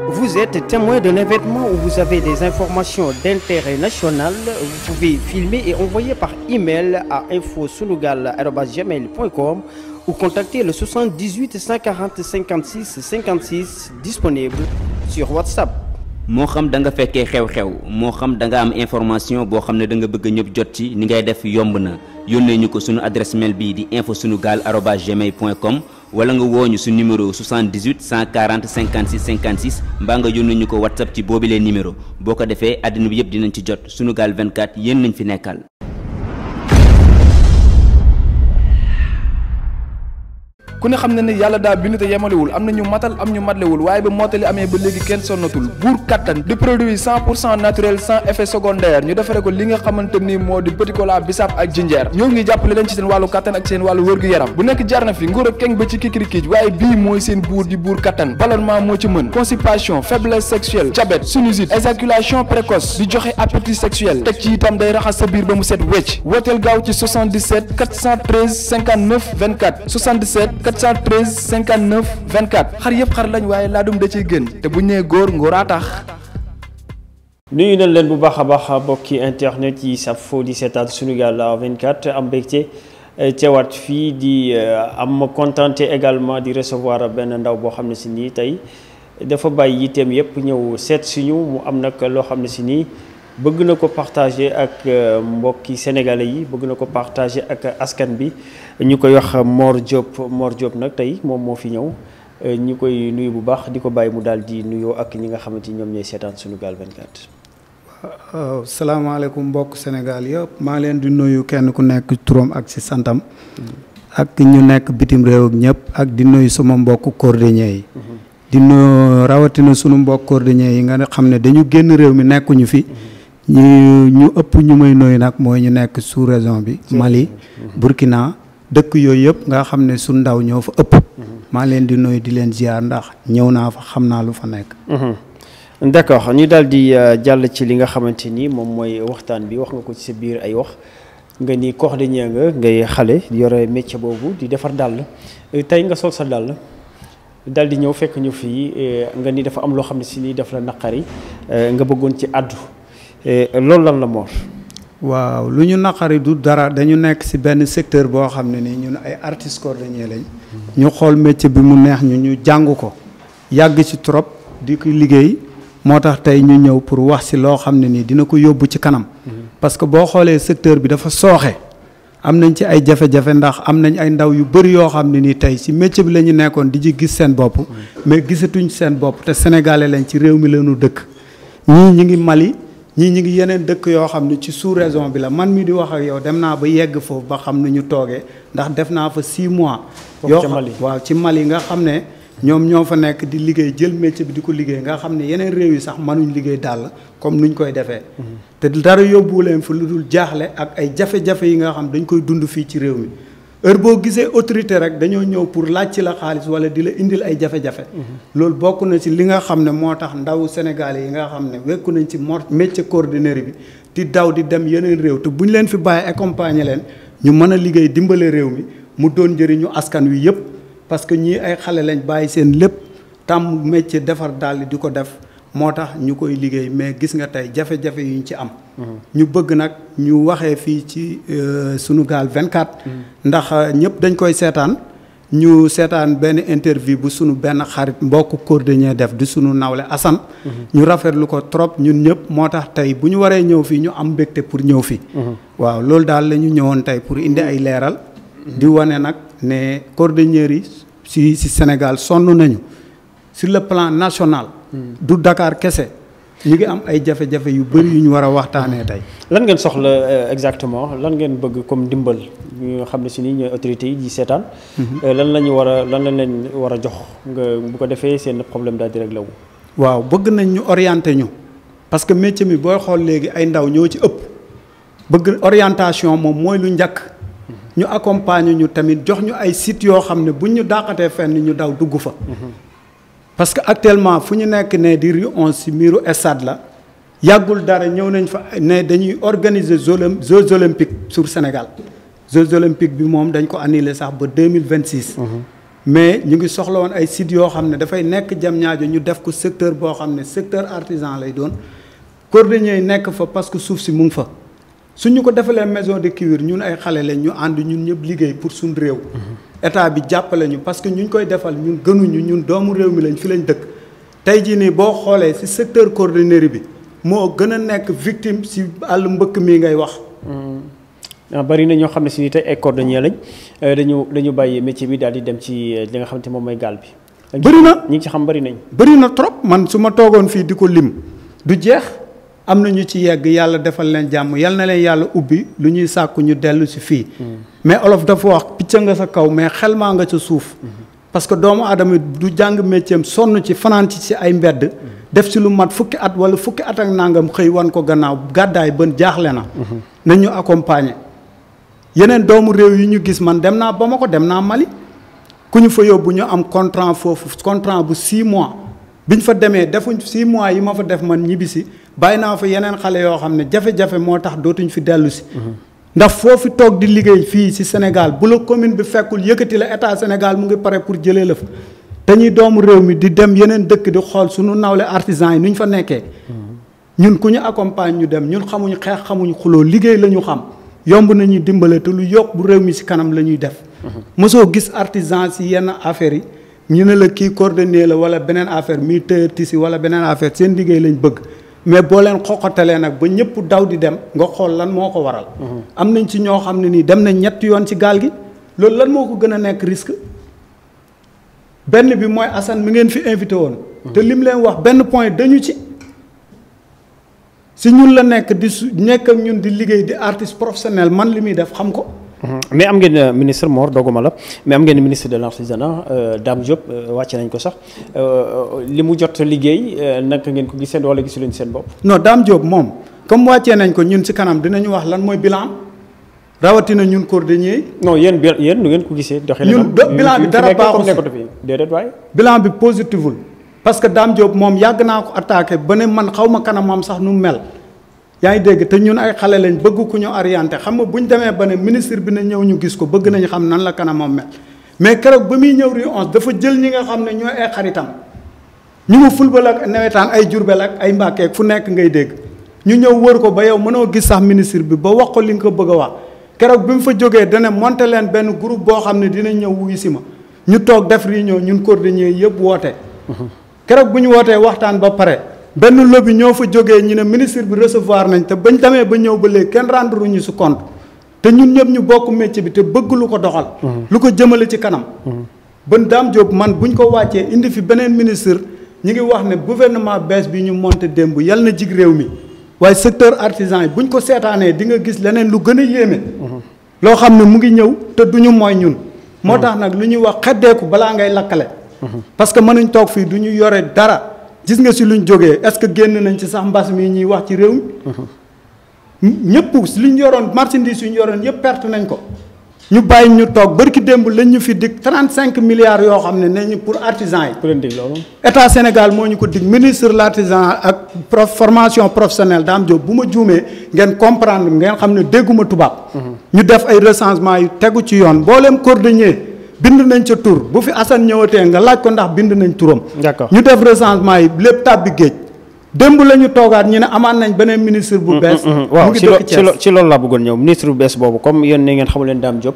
Vous êtes témoin d'un événement où vous avez des informations d'intérêt national. Vous pouvez filmer et envoyer par email à infosunugal@gmail.com ou contacter le 78 140 56 56 disponible sur WhatsApp. moo xam da nga fekkee xew-xew moo xam da nga am information boo xam ne da nga bëgg ñëpp jot ci ni ngay def yomb na yónnee ñu ko suñu adresse mail bii di infosunugal@gmail.com wala nga wooñu su numéro 78 140 56 56 mbaa nga yónnee ñu ko WhatsApp ci boobilee numéro boo ko defee àddina bi yëpp dinañ ci jot Sunugal 24 yéen nañ fi nekkal. ku ne xam na ne yàlla daa bind te yemalewul am na ñu matal am ñu matlewul waaye ba mottali amee ba léegi kenn sonnatul buur kattan di produit 100% naturel sans effet secondaire ñu defare ko li nga xamante ni moo di petit cola bisaab ak jinjeer ñoo ngi jàppale leen ci seen wàllu kattan ak seen wàllu wërgu-yaram bu nekk jar na fi nguur ak keng ba ci kikirikiij waaye bii mooy seen buur di buur kattan ballonnement moo ci mën constipation faiblesse sexuelle diabète sinusite éjaculation précoce di joxe appétit sexuel teg ci itam day raxas sa biir ba mu set wecc wooteel gaaw ci 77 413 59 24 77 413 59 24 xar yëpp xar lañ waaye laadum da ciy gën te bu ñu nee góor ngóoraa tax. nuyu nañ leen bu baax a baax mbokki internet yi safo di seetaan Sunugal 24 am mbégte teewaat fii di am contenté également di recevoir benn ndaw boo xam ne si nii tey dafa bàyyi yitteem yëpp ñëw seet suñu mu am nag loo xam ne si nii bëgg na ko partager ak mbokki sénégalais yi bëgg na ko partager ak askan bi ñu koy wax Mor Diop nag tey moom moo fi ñëw ñu koy nuyu bu baax di ko bàyyi mu daal di nuyoo ak ñi nga xamante ni ñoom ñooy seetaan Sunugal 24. waaw salaamaaleykum mbokk Sénégal yëpp maa leen di nuyu kenn ku nekk turam ak ci santam ak ñu nekk bitim réew ak ñëpp ak di nuyu sama mbokk cordonnier yi. di nuyu rawatina sunu mbokk cordonnier yi nga xam ne dañu génn réew mi nekkuñu fi. ñu ëpp ñu may nuyu nag mooy ñu nekk sous région bi Mali Burkina dëkk yooyu yëpp nga xam ne su ndaw ñoo fa ëpp maa leen di nuyu di leen ziar ndax ñëw naa fa xam naa lu fa nekk. d'accord ñu daal di jàll ci li nga xamante ni moom mooy waxtaan bi wax nga ko ci sa biir ay wax nga ni cordonnier nga ngay xale yore métier boobu di defar dàll tey nga sol sa dàll daal di ñëw fekk ñu fii nga ni dafa am loo xam ne si nii daf la naqari nga bëggoon ci àddu loolu lan la Mor. waaw lu ñu naqari du dara dañu nekk ci benn secteur boo xam ne ni ñun ay artistes cordonniers lañ. ñu xool métier bi mu neex ñu jàng ko yàgg ci trop di ko liggéey moo tax tey ñu ñëw pour wax ci loo xam ne ni dina ko yóbbu ci kanam. parce que boo xoolee secteur bi dafa sooxe am nañ ci ay jafe-jafe ndax am nañ ay ndaw yu bëri yoo xam ne ni tey ci métier bi la ñu nekkoon di ci gis seen bopp. mais gisatuñ seen bopp te sénégalais lañ ci réew mi lañu dëkk ñii ñu ngi Mali. ñii ñi ngi yeneen dëkk yoo xam ne ci sous-région bi la man mi di wax ak yow dem naa ba yegg foofu ba xam nu ñu toogee ndax def naa fa 6 mois. yoo xam waaw ci Mali nga xam ne ñoom ñoo fa nekk di liggéey jël métier bi di ko liggéey nga xam ne yeneen réew yi sax mënuñ liggéey dàll comme nuñ koy defee. te dara yóbbuwu leen fa lu dul jaaxle ak ay jafe-jafe yi nga xam dañ koy dund fii ci réew mi. heure boo gisee autorité rek dañoo ñëw pour laaj ci la xaalis wala di la indil ay jafe-jafe. loolu bokk na ci li nga xam ne moo tax ndaw Sénégalais yi nga xam ne wekku nañ ci métier cordonnerie bi di daw di dem yeneen réew te bu ñu leen fi bàyyi accompagner leen ñu mën a liggéey dimbale réew mi mu doon njëriñu askan wi yëpp parce que ñii ay xale lañ bàyyi seen lépp tàmm métier defar dàll di ko def moo tax ñu koy liggéey mais gis nga tey jafe-jafe yu ñu ci am. ñu bëgg nag ñu waxee fii ci Sunugal 24. ndax ñëpp dañ koy seetaan ñu seetaan benn interview bu sunu benn xarit mbokk cordonnier def di sunu nawle Assane. ñu rafetlu ko trop ñun ñëpp moo tax tey bu ñu waree ñëw fii ñu am mbégte pour ñëw fii. waaw loolu daal la ñu ñëwoon tey pour indi ay leeral. di wane nag ne cordonniers yi si Sénégal sonn nañu sur le plan national. du Dakar kese ñu ngi am ay jafe-jafe yu bëri yu ñu war a waxtaanee tey. lan ngeen soxla exactement lan ngeen bëgg comme ndimbal ñu nga xam ne si nii ñooy autorités yi di seetaan. lan la ñu war a lan lañ leen war a jox nga bu ko defee seen problème daal di réglé wu. waaw bëgg nañ ñu orienté ñu parce que métier mi booy xool léegi ay ndaw ñoo ci ëpp bëgg orientation moom mooy lu njëkk. ñu accompagner ñu tamit jox ñu ay sites yoo xam ne buñ ñu dàqatee fenn ñu daw dugg fa. parce que actuellement fu ñu nekk ne di rue 11 ci miiru stade la yàggul dara ñëw nañ fa ne dañuy organiser Jeux olympiques sur Sénégal Jeux olympiques bi moom dañ ko annulé sax ba 2026. mais ñu ngi soxla woon ay sites yoo xam ne dafay nekk Diamniadio ñu def ko secteur boo xam ne secteur artisan lay doon cordonnier yi nekk fa parce que suuf si mu ngi fa suñu ko defalee maison de cuir ñun ay xale lañ ñu ànd ñun ñëpp liggéey pour suñ réew état bi jàppale ñu parce que ñu koy defal ñun gënuñu ñun doomu réew mi lañ fi lañ dëkk tey jii nii boo xoolee ci secteur cordonnerie bi moo gën a nekk victime ci àll mbëkk mi ngay wax bari na ñoo xam ne si ni tey ay cordonnier lañ dañu bàyyi métier bi daal di dem ci li nga xamante moom mooy gaal bi bëri na ñi ngi ci xam bëri nañ bëri na trop man su ma toogoon fii di ko lim du jeex am na ñu ci yegg yàlla defal leen jàmm yal na leen yàlla ubbi lu ñuy sàkku ñu dellu si fii mais olof dafa wax picc nga sa kaw mais xel maa nga ca suuf parce que doomu aadama du jàng métier am sonn ci fanaan ci ay mbedd def si lu mat fukki at wala fukki at ak nangam xëy wan ko gannaaw gàddaay bën jaaxle na nañ ñu accompagner yeneen doomu réew yi ñu gis man dem naa Bamako dem naa Mali ku ñu fa yóbbu ñu am contrat foofu contrat bu 6 mois bi ñu fa demee defuñ 6 mois yi ma fa def man ñibbisi bàyyi naa fa yeneen xale yoo xam ne jafe-jafe moo tax dootuñ fi dellu si ndax foofu toog di liggéey fii ci Sénégal bu la commune bi fekkul yëkkati la état Sénégal mu ngi pare pour jëlee la fa dañuy doomu réew mi di dem yeneen dëkk di xool suñu nawle artisan yi nu ñu fa nekkee ñun ku ñu accompagne ñu dem ñun xamuñ xeex xamuñ xuloo liggéey la ñu xam yomb nañu dimbale te lu yokk bu réew mi ci kanam la ñuy def mosoo gis artisan ci yenn affaires yi ñu ne la kii cordonnier la wala beneen affaire mi tailleur tissu wala beneen affaire seen liggéey lañ bëgg mais boo leen xoqatalee nag ba ñëpp daw di dem nga xool lan moo ko waral am nañ ci ñoo xam ne nii dem nañ ñetti yoon ci gaal gi loolu lan moo ko gën a nekk risque benn bi mooy Assane mi ngeen fi invité woon te lim leen wax benn point dañu ci ñun la nekk di nekk ak ñun di liggéey di artiste professionnel man li muy def xam ko mais am ngeen ministre Mor doguma la mais am ngeen ministre de l'artisanat Dame Diop wàcce nañ ko sax li mu jot liggéey naka ngeen ko gisee wala gisu leen seen bopp. non Dame Diop moom comme wàccee nañ ko ñun ci kanam dinañu wax lan mooy bilan rawatina ñun cordonnier yi. non yéen nu ngeen ko gisee. doxee ñun bilan bi dara baaxul fi déedéet waay. bilan bi positiful parce que Dame Diop moom yàgg naa ko attaqué ba ne man xaw ma kanamam sax nu mu mel. yaa ngi dégg te ñun ay xale lañ bëgg ku ñu orienté xam nga bu ñu demee ba ne ministre bi na ñëw ñu gis ko bëgg nañu xam nan la kanamam mel mais keroog ba muy ñëw Rue 11 dafa jël ñi nga xam ne ñooy ay xaritam ñu mu fulbal ak nawetaan ay Jurbel ak ay Mbàkke fu nekk ngay dégg ñu ñëw wër ko ba yow mënoo gis sax ministre bi ba wax ko li nga ko bëgg a wax keroog bi mu fa jógee dana monté leen benn groupe boo xam ne dina ñëw wuyu si ma ñu toog def réunion ñun cordonnier yëpp woote keroog bu ñu wootee waxtaan ba pare benn lobby ñoo fa jógee ñu ne ministre bi recevoir nañ te bañ demee ba ñëw ba léegi kenn rendre ñu su compte te ñun ñëpp ñu bokk métier bi te bëgg lu ko doxal. lu ko jëmale ci kanam. ban Dame Diop man buñ ko wàccee indi fi beneen ministre ñu ngi wax ne gouvernement bees bi ñu monté démb yal na jig réew mi waaye secteur artisan yi buñ ko seetaanee di nga gis leneen lu gën a yéeme. loo xam ne mu ngi ñëw te duñu mooy ñun. moo tax nag lu ñuy wax xeddeeku balaa ngay lakkale. parce que mënuñ toog fii du ñu yore dara. gis nga si luñ jógee est-ce que génn nañ ci sax mbas mi ñuy wax ci réew mi ñëpp liñ yoroon marchandise yu ñu yoroon yëpp perte nañ ko ñu bàyyi ñu toog barki démb lañ ñu fi dig 35 milliards yoo xam ne nañu pour artisan yi. ku leen dig loolu. état Sénégal moo ñu ko dig ministre de l'artisanat ak formation professionnelle Dame Diop bu ma juumee ngeen comprendre ngeen xam ne dégguma tubaab. ñu def ay recensement yu tegu ci yoon mboolem cordonnier bind nañ ca tur bu fi Assane ñëwatee nga laaj ko ndax bind nañ turam. d'accord ñu def recensement yi lépp tàbbi géej. démb la ñu toogaat ñu ne amaan nañ beneen ministre bu bees. waaw ci loolu laa bëggoon ñëw ministre bu bees boobu comme yéen ne ngeen xamul leen Dame Diop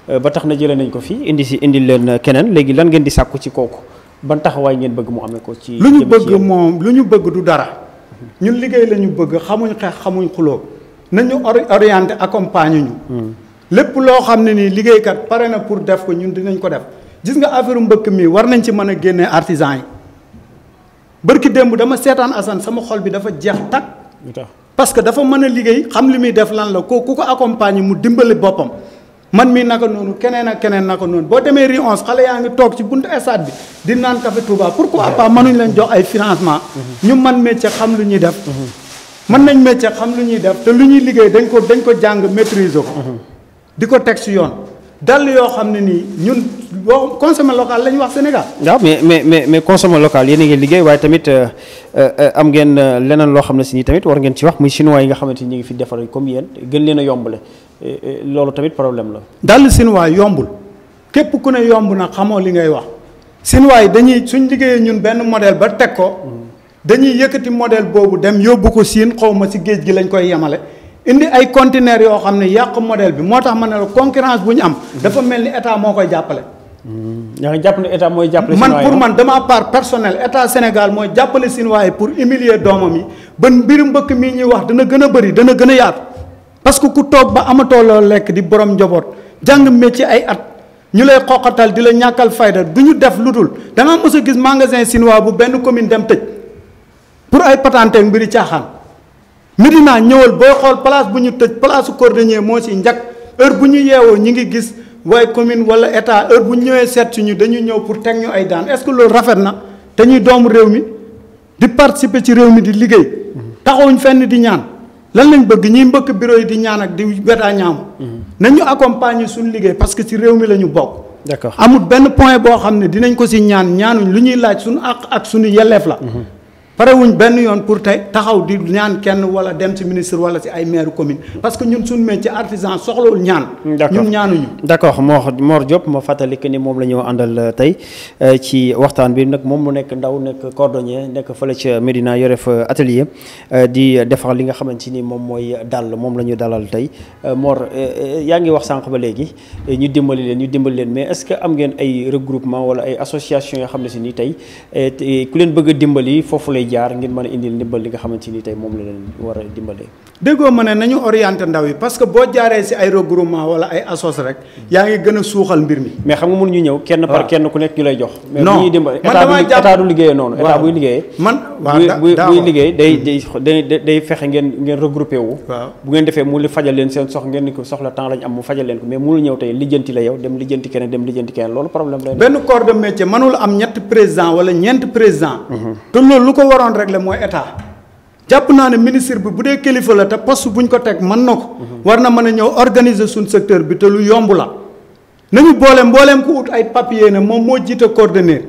ba tax na jëlee nañ ko fii indi leen keneen léegi lan ngeen di sàkku ci kooku ban taxawaay ngeen bëgg mu amee ko. ci lu ñu bëgg moom lu ñu bëgg du dara ñun liggéey la ñu bëgg xamuñ xeex xamuñ xuloo nañu orienté accompagner ñu. lépp loo xam ne nii liggéeykat pare na pour def ko ñun dinañ ko def gis nga affaire mbëkk mi war nañ ci mën a génnee artisan yi bërki démb dama seetaan Assane sama xol bi dafa jeex takk parce que dafa mën a liggéey xam li muy def lan la ku ko accompagner mu dimbali boppam man mii naka noonu keneen ak keneen naka noonu boo demee Rue 11 xale yaa ngi toog ci buntu stade bi di naan café Touba pourquoi pas mënuñ leen jox ay financement ñu man métier xam lu ñuy def mën nañ métier xam lu ñuy def te lu ñuy liggéey dañ ko jàng maîtriser ko di ko teg ci yoon dal yoo xam ne nii ñun boo consommer local la ñu wax Sénégal. waaw mais consommer local yéen a ngi liggéey waaye tamit am ngeen leneen loo xam ne si nii tamit war ngeen ci wax muy chinois yi nga xamante ni ñu ngi fi defar comme yéen gën leen a yombale loolu tamit problème la. dal chinois yombul képp ku ne yomb na xamoo li ngay wax Chinois yi dañuy suñ liggéeyee ñun benn modèle ba teg ko dañuy yëkkati modèle boobu dem yóbbu ko Chine xaw ma si géej gi lañ koy yemale indi ay conteneurs yoo xam ne yàq modèle bi moo tax ma ne la concurrence bu ñu am dafa mel ni état moo koy jàppale. yaa ngi jàpp ne état mooy jàppale. man pour man de ma part personnel état Sénégal mooy jàppale Chinois yi pour humilier doomam yi ba mbiru mbëkk mii ñuy wax dana gën a bëri dana gën a yaatu parce que ku toog ba amatoo loo lekk di borom njaboot jàng métier ay at ñu lay xoqatal di la ñàkkal fayda du ñu def lu dul da nga mës a gis magasin chinois bu benn commune dem tëj pour ay patente ak mbiri caaxaan Médina ñëwal boo xool place bu ñu tëj place su cordonnier moo ci njëkk heure bu ñu yeewoo ñi ngi gis waaye commune wala état heure bu ñu ñëwee seet si ñu dañuy ñëw pour teg ñu ay daan est-ce que loolu rafet na te ñuy doomu réew mi di participer ci réew mi di liggéey taxawuñ fenn di ñaan lan lañ bëgg ñiy mbëkk bureau yi di ñaan ak di wetaa ñaamu nañu accompagner suñu liggéey parce que ci réew mi la ñu bokk. d'accord amul benn point boo xam ne dinañ ko ci ñaanuñ lu ñuy laaj suñu àq ak suñu yelleef la. parewuñ benn yoon pour tey taxaw di ñaan kenn wala dem ci ministre wala ci ay maire commune parce que ñun suñu métier artisan soxlawul ñaan. ñun ñaanuñu. d'accord Mor Diop ma fàttali que ni moom la ñu àndal tey ci waxtaan bi nag moom mu nekk ndaw nekk cordonnier nekk fële ca Médina yore fa atelier di defar li nga xamante ni moom mooy dàll moom la ñu dalal tey Mor yaa ngi wax sànq ba léegi ñu dimbali leen mais est-ce que am ngeen ay regroupement wala ay association yoo xam ne si ni tey ku leen bëgg a dimbali foofu lay jaar ngeen mën a indil ndimbal li nga xamante ni tey moom la leen war a dimbalee. déggoo ma ne nañu orienté ndaw yi parce que boo jaaree ci ay regroupement wala ay assos rek yaa ngi gën a suuxal mbir mi. mais xam nga mënuñu ñëw kenn par kenn ku nekk ñu lay jox. mais bu non ñuy dimbali man état du liggéeyee noonu. état buy liggéeyee. buy liggéey day fexe ngeen regroupé wu. bu ngeen defee mu fajal leen seen ngeen ni ko soxla temps lañ am mu fajal leen ko mais mënul ñëw tey lijjanti la yow dem lijjanti keneen loolu problème lay benn corps de métier mënul am ñetti président wala ñeenti président te loolu lu ko waroon régler mooy état jàpp naa ne ministre bi bu dee kilifa la te poste buñ ko teg mën na ko war na mën a ñëw organiser suñ secteur bi te lu yomb la nañu mbooleem ku ut ay papier ne moom moo jiite coordonnateur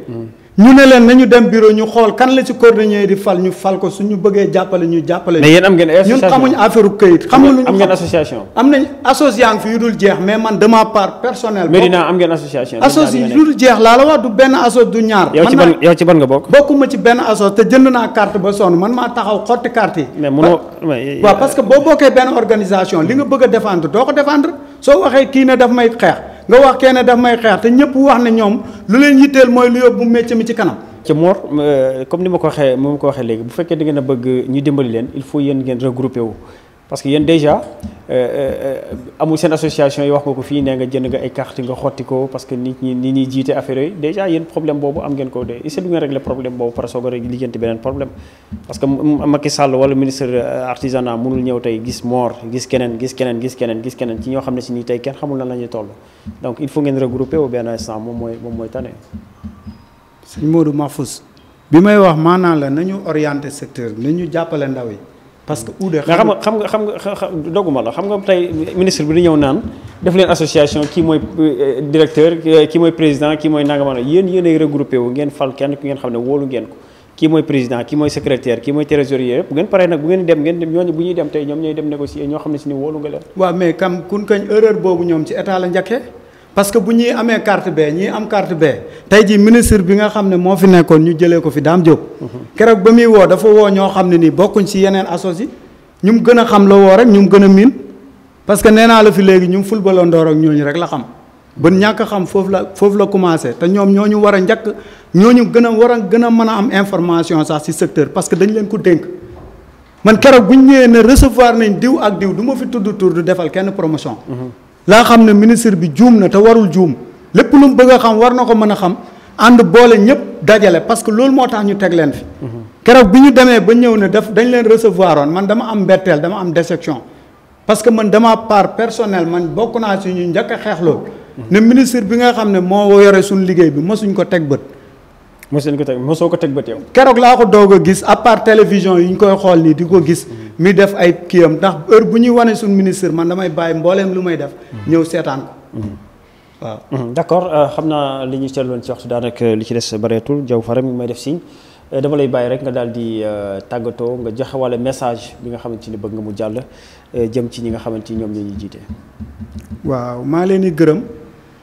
ñu ne leen nañu dem bureau ñu xool kan la ci coordonnateur di fal ñu fal ko suñu bëggee jàppale ñu jàppale. mais yéen am ngeen association ñun xamuñ affaire këyit. xam nga lu ñu am ngeen association. am nañ association fi yu dul jeex mais man de ma part personnelle. Médina am ngeen association. association yu dul jeex laa la wax du benn asso du ñaar. yow ci ban nga bokk. bokkuma ci benn asso te jënd naa carte ba sonn man maa taxaw xotti carte yi. mais munoo waaw parce que boo bokkee benn organisation li nga bëgg a défendre doo ko défendre soo waxee kii ne daf may xeex nga wax kenn daf may xeex te ñëpp wax ne ñoom lu leen yitteel mooy lu yóbbu métier mi ci kanam. ci Mor comme ni ma ko waxee léegi bu fekkee da ngeen a bëgg ñu dimbali leen il faut yéen ngeen regroupé wu parce que yéen déjà amul seen association yi wax nga ko fii nee nga jënd nga ay carte nga xotti ko parce que nit ñi jiite affaire yooyu déjà yéen problème boobu am ngeen ko de est-ce que du ngeen régler problème boobu par soog a lijjanti beneen problème parce que Macky Sall wala ministre artisanat mënul ñëw tey gis Mor gis keneen ci ñoo xam ne si nii tey kenn xamul lan la ñuy toll donc il faut ngeen regroupé wu benn instant moom mooy tane. sëñ Modou Mahfous bi may wax maanaam la nañu orienté secteur bi nañu jàppale ndaw yi parce que uude xam nga dogguma la xam nga tey ministre bi di ñëw naan def leen association kii mooy directeur kii mooy président kii mooy nangama yéen ay regroupé wu ngeen fal kenn ku ngeen xam ne wóolu ngeen ko kii mooy président kii mooy secrétaire kii mooy trésorier yëpp bu ngeen paree nag bu ngeen dem ñooñu bu ñuy dem tey ñoom ñooy dem négocier ñoo xam ne si ni wóolu nga leen. waaw mais kun kañ erreur boobu ñoom ci état la njëkkee parce que bu ñuy amee carte B ñii am carte B tey jii ministre bi nga xam ne moo fi nekkoon ñu jëlee ko fi Dame Diop. keroog ba muy woo dafa woo ñoo xam ne nii bokkuñ ci yeneen associ ñu mu gën a xam la woo rek ñu mu gën a miin parce que nee naa la fi léegi ñu fulbalandoor ak ñooñu rek la xam ba ñàkk xam foofu la commencé te ñoom ñooñu war a njëkk ñooñu gën a mën a am information sax ci secteur parce que dañ leen ko dénk man keroog bu ñu ñëwee ne recevoir nañ diw ak diw du ma fi tudd tur du defal kenn promotion. laa xam ne ministre bi juum na te warul juum lépp lu mu bëgg a xam war na ko mën a xam ànd boole ñëpp dajale parce que loolu moo tax ñu teg leen fi. keroog bi ñu demee ba ñëw ne dañ leen recevoir oon man dama am mbetteel dama am déception parce que man dama part personnel man bokk naa si ñu njëkk a xeex loolu ne ministre bi nga xam ne moo yore suñu liggéey bi mosuñ ko teg bët. mosoo ko teg bët yow. keroog laa ko doog a gis à part télévision yi ñu koy xool nii di ko gis. mi def ay kiyam ndax heure bu ñuy wane suñu ministre man damay bàyyi mbooleem lu may def. ñëw seetaan ko. waaw. d'accord xam naa li ñu seetloon ci waxtu daanaka li ci des bareetul Diaw Fara mi may def signe dama lay bàyyi rek nga daal di tàggatoo nga joxe walla message bi nga xamante ni bëgg nga mu jàll jëm ci ñi nga xamante ni ñoom ñoo ñuy jiite. waaw maa leen di gërëm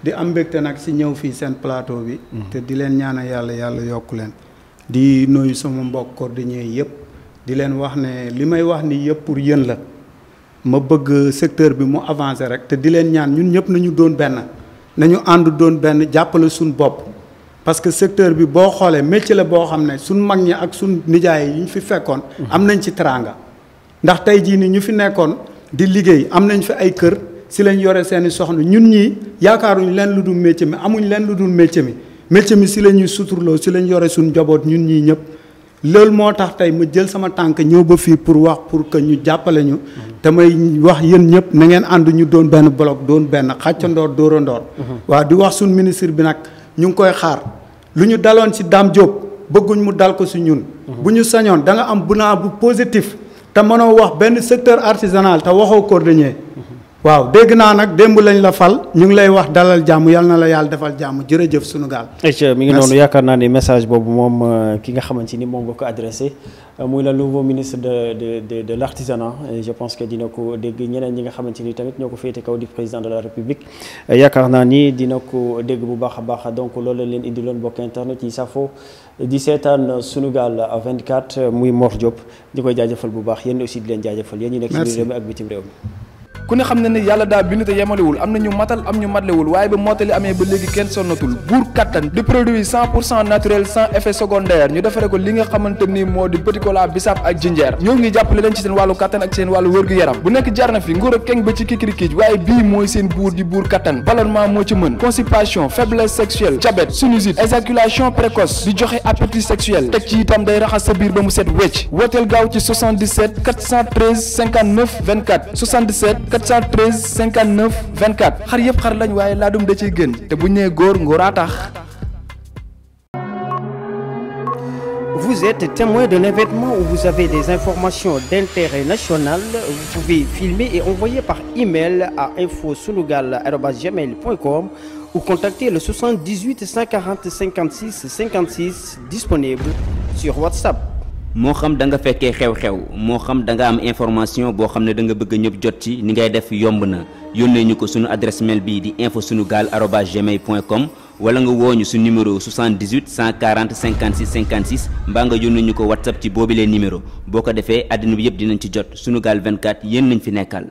di am mbégte nag si ñëw fii seen plateau bi. te di leen ñaanal yàlla yokku leen. di nuyu sama mbokk cordonnier yëpp di leen wax ne li may wax ni yëpp pour yéen la ma bëgg secteur bi mu avancer rek te di leen ñaan ñun ñëpp nañu doon benn nañu ànd doon benn jàppale suñu bopp. parce que secteur bi boo xoolee métier la boo xam ne suñ mag ñi ak suñ nijaay yi ñu fi fekkoon. am nañ ci teraanga. ndax tey jii ni ñu fi nekkoon di liggéey am nañ fi ay kër si lañ yore seeni soxna ñun ñii yaakaaruñ leen lu dul métier mi amuñ leen lu dul métier mi si la ñuy suturloo si lañ yore suñ njaboot ñun ñii ñëpp. loolu moo tax tey ma jël sama tànk ñëw ba fii pour wax pour que ñu jàppale ñu. te may wax yéen ñëpp na ngeen ànd ñu doon benn bloc doon benn xàccandoor dóorandoor. waaw di wax suñ ministre bi nag. ñu ngi koy xaar lu ñu daloon ci Dame Diop bëgguñ mu dal ko ci ñun. bu ñu sañoon da nga am bilan bu positif te mënoo wax benn secteur artisanal te waxoo cordonnier. waaw dégg naa nag démb lañ la fal ñu ngi lay wax dalal jàmm yal na la yàlla defal jàmm jërëjëf sunu gaal. mi ngi noonu yaakaar naa ne message boobu moom ki nga xamante ni moom nga ko adressé muy le nouveau ministre de l'artisanat je pense que dina ko dégg ñeneen ñi nga xamante ni tamit ñoo ko féete kaw di président de la république yaakaar naa ni dina ko dégg bu baax a baax donc loolu la leen indiloon mbokk internet yi safo di seetaan Sunugal 24 muy Mor Diop di koy jaajëfal bu baax yéen aussi di leen jaajëfal yéen ñi nekk ci biir réew mi ak bitim réew mi. ku ne xam ne ne yàlla daa bind te yemalewul am na ñu matal am ñu matlewul waaye ba mottali amee ba léegi kenn sonnatul buur kattan di produit 100% naturel sans effet secondaire ñu defare ko li nga xamante ni moo di petit cola bisaab ak jinjeer ñoo ngi jàppale leen ci seen wàllu kattan ak seen wàllu wërgu-yaram bu nekk jar na fi nguur ak keng ba ci kikirikiij waaye bii mooy seen buur di buur kattan ballonnement moo ci mën constipation faiblesse sexuelle diabète sinusite éjaculation précoce di joxe appétit sexuel teg ci itam day raxas sa biir ba mu set wecc wooteel gaaw ci 77 413 59 24 77 413 59 24 xar yëpp xar lañ waaye laadum da ciy gën te bu ñu nee góor ngóoraa tax. Vous êtes témoin d'un événement où vous avez des informations d'intérêt national, vous pouvez filmer et envoyer par email à info-sunugal@gmail.com ou contacter le 78 140 56 56 disponible sur WhatsApp. moo xam da nga fekkee xew-xew moo xam da nga am information boo xam ne da nga bëgg ñëpp jot ci ni ngay def yomb na yónnee ñu ko suñu adresse mail bii di info-sunugal@gmail.com wala nga wooñu su numéro 78 140 56 56 mbaa nga yónnee ñu ko WhatsApp ci boobilee numéro boo ko defee àddina bi yëpp dinañ ci jot Sunugal 24 yéen nañ fi nekkal.